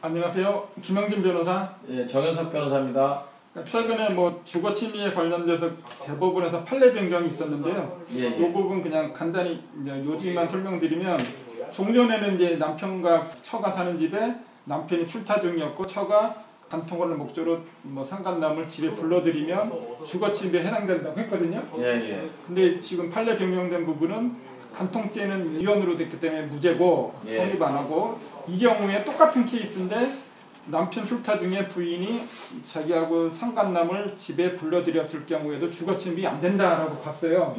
안녕하세요. 김영진 변호사. 예, 정현석 변호사입니다. 최근에 주거침해에 관련돼서 대법원에서 판례 변경이 있었는데요. 이 부분 그냥 간단히 요지만 설명드리면, 종전에는 이제 남편과 처가 사는 집에 남편이 출타 중이었고 처가 간통을 목적으로 상간남을 집에 불러들이면 주거침해에 해당된다고 했거든요. 근데 지금 판례 변경된 부분은 간통죄는 위헌으로 됐기 때문에 무죄고 성립 안 하고, 이 경우에 똑같은 케이스인데 남편 출타 중에 부인이 자기하고 상간남을 집에 불러들였을 경우에도 주거침입이 안 된다라고 봤어요.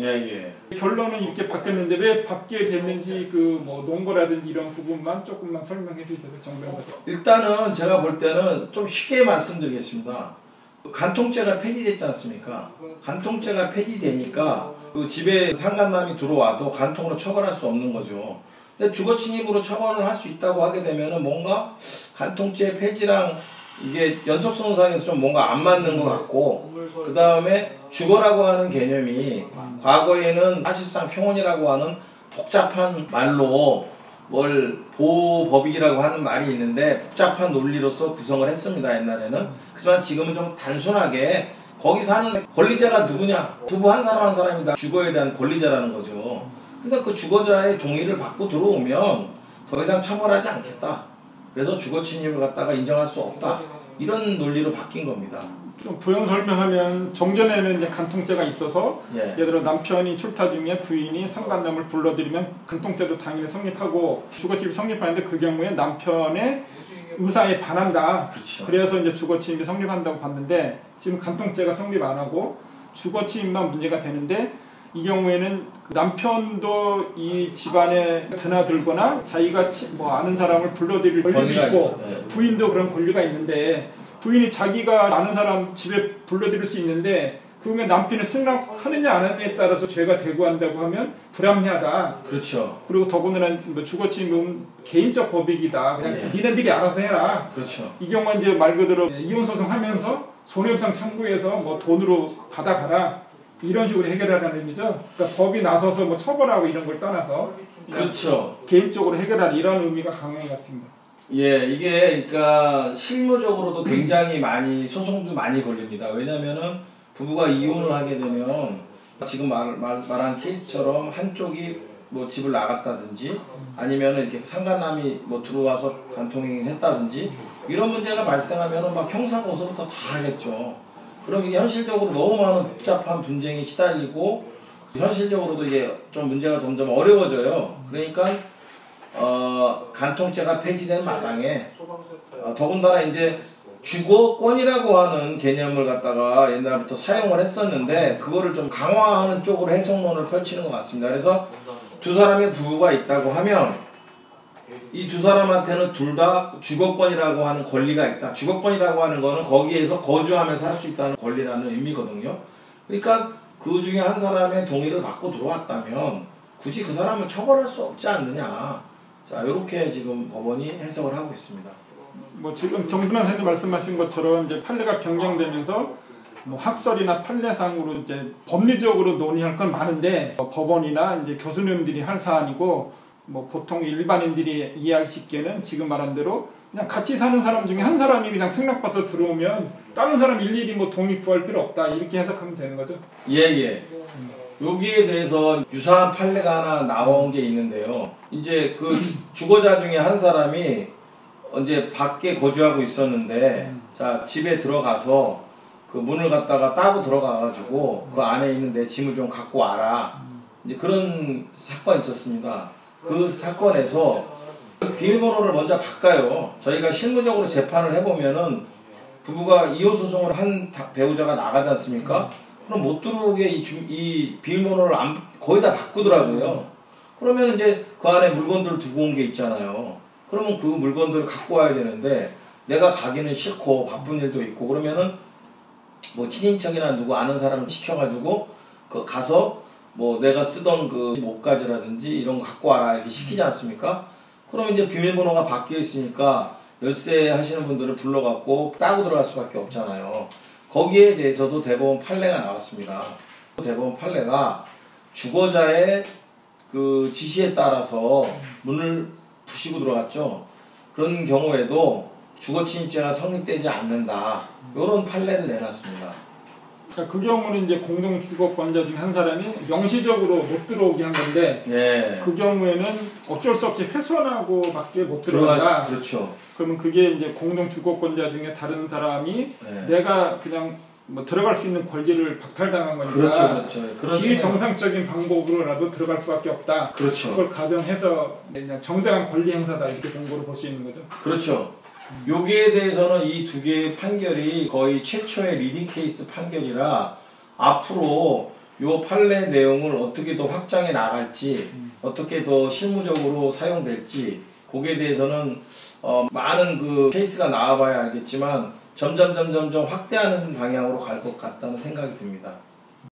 결론은 이렇게 바뀌었는데 왜 바뀌게 됐는지 논거라든지 이런 부분만 조금만 설명해 주셔서 정변호사. 일단은 제가 볼 때는 좀 쉽게 말씀드리겠습니다. 간통죄가 폐지됐지 않습니까? 간통죄가 폐지되니까 그 집에 상간남이 들어와도 간통으로 처벌할 수 없는 거죠. 근데 주거침입으로 처벌을 할 수 있다고 하게 되면은 뭔가 간통죄 폐지랑 이게 연속성상에서 좀 뭔가 안 맞는 것 같고, 그 다음에 주거라고 하는 개념이 과거에는 사실상 평온이라고 하는 복잡한 말로 보호법이라고 하는 말이 있는데 복잡한 논리로서 구성을 했습니다, 옛날에는. 하지만 지금은 좀 단순하게 거기 사는 권리자가 누구냐, 부부 한 사람 한 사람이 다 주거에 대한 권리자라는 거죠. 그러니까 그 주거자의 동의를 받고 들어오면 더 이상 처벌하지 않겠다. 그래서 주거침입을 갖다가 인정할 수 없다. 이런 논리로 바뀐 겁니다. 좀 부연 설명하면, 종전에는 이제 간통죄가 있어서 예를 들어 남편이 출타 중에 부인이 상간남을 불러들이면 간통죄도 당연히 성립하고 주거침입이 성립하는데, 그 경우에 남편의 의사에 반한다. 그래서 이제 주거침입이 성립한다고 봤는데, 지금 간통죄가 성립 안 하고 주거침입만 문제가 되는데, 이 경우에는 남편도 이 집안에 드나들거나 자기가 아는 사람을 불러들일 권리가 있고, 부인도 그런 권리가 있는데, 부인이 자기가 아는 사람 집에 불러들일 수 있는데 그게 남편이 승낙하느냐 안 하느냐에 따라서 죄가 대구한다고 하면 불합리하다. 그렇죠. 그리고 더군다나 주거침입은 개인적 법익이다. 그냥 니네들이 알아서 해라. 이 경우는 이제 말 그대로 이혼소송하면서 손해배상 청구해서 돈으로 받아가라. 이런 식으로 해결하라는 의미죠. 그러니까 법이 나서서 처벌하고 이런 걸 떠나서 개인적으로 해결하라, 이런 의미가 강한 것 같습니다. 이게 그러니까 실무적으로도 굉장히 많이 소송도 많이 걸립니다. 왜냐면은 부부가 이혼을 하게 되면 지금 말한 케이스처럼 한쪽이 집을 나갔다든지 아니면은 이렇게 상간남이 들어와서 간통행위를 했다든지 이런 문제가 발생하면은 형사고소부터 다 하겠죠. 그럼 이게 현실적으로 너무 많은 복잡한 분쟁이 시달리고, 현실적으로도 이게 좀 문제가 점점 어려워져요. 그러니까 간통죄가 폐지된 마당에 더군다나 이제 주거권이라고 하는 개념을 갖다가 옛날부터 사용을 했었는데, 그거를 좀 강화하는 쪽으로 해석론을 펼치는 것 같습니다. 그래서 두 사람의 부부가 있다고 하면 이 두 사람한테는 둘 다 주거권이라고 하는 권리가 있다. 주거권이라고 하는 거는 거기에서 거주하면서 할 수 있다는 권리라는 의미거든요. 그러니까 그 중에 한 사람의 동의를 받고 들어왔다면 굳이 그 사람을 처벌할 수 없지 않느냐. 자, 이렇게 지금 법원이 해석을 하고 있습니다. 지금 정 변호사님 말씀하신 것처럼 이제 판례가 변경되면서 학설이나 판례상으로 이제 법리적으로 논의할 건 많은데, 법원이나 이제 교수님들이 할 사안이고, 보통 일반인들이 이해할 수 있게는 지금 말한 대로 그냥 같이 사는 사람 중에 한 사람이 그냥 승낙받아서 들어오면 다른 사람 일일이 동의 구할 필요 없다, 이렇게 해석하면 되는 거죠. 여기에 대해서 유사한 판례가 하나 나온 게 있는데요. 이제 그 주거자 중에 한 사람이 이제 밖에 거주하고 있었는데, 자, 집에 들어가서 그 문을 갖다가 따고 들어가가지고 그 안에 있는 내 짐을 좀 갖고 와라. 이제 그런 사건이 있었습니다. 그 사건에서 비밀번호를 먼저 바꿔요. 저희가 실무적으로 재판을 해보면은 부부가 이혼소송을 한 배우자가 나가지 않습니까? 그럼 못 들어오게 이 비밀번호를 거의 다 바꾸더라고요. 그러면 이제 그 안에 물건들을 두고 온 게 있잖아요. 그러면 그 물건들을 갖고 와야 되는데 내가 가기는 싫고 바쁜 일도 있고, 그러면은 친인척이나 누구 아는 사람을 시켜가지고 가서 내가 쓰던 그 옷가지라든지 이런 거 갖고 와라 이렇게 시키지 않습니까? 그러면 이제 비밀번호가 바뀌어 있으니까 열쇠 하시는 분들을 불러갖고 따고 들어갈 수밖에 없잖아요. 거기에 대해서도 대법원 판례가 나왔습니다. 대법원 판례가 주거자의 그 지시에 따라서 문을 부시고 들어갔죠. 그런 경우에도 주거침입죄가 성립되지 않는다. 이런 판례를 내놨습니다. 그러니까 그 경우는 이제 공동주거권자 중 한 사람이 명시적으로 못 들어오게 한 건데 예. 그 경우에는 어쩔 수 없이 훼손하고밖에 못 들어간다. 그렇죠. 그러면 그게 이제 공동주거권자 중에 다른 사람이 내가 그냥 뭐 들어갈 수 있는 권리를 박탈당한 거니까 비정상적인 방법으로라도 들어갈 수밖에 없다. 그렇죠. 그걸 가정해서 그냥 정당한 권리 행사다 이렇게 공고를 볼 수 있는 거죠. 그렇죠. 여기에 대해서는 이 두 개의 판결이 거의 최초의 리딩 케이스 판결이라 앞으로 요 판례 내용을 어떻게 더 확장해 나갈지 어떻게 더 실무적으로 사용될지 거기에 대해서는 많은 그 케이스가 나와봐야 알겠지만 점점 확대하는 방향으로 갈 것 같다는 생각이 듭니다.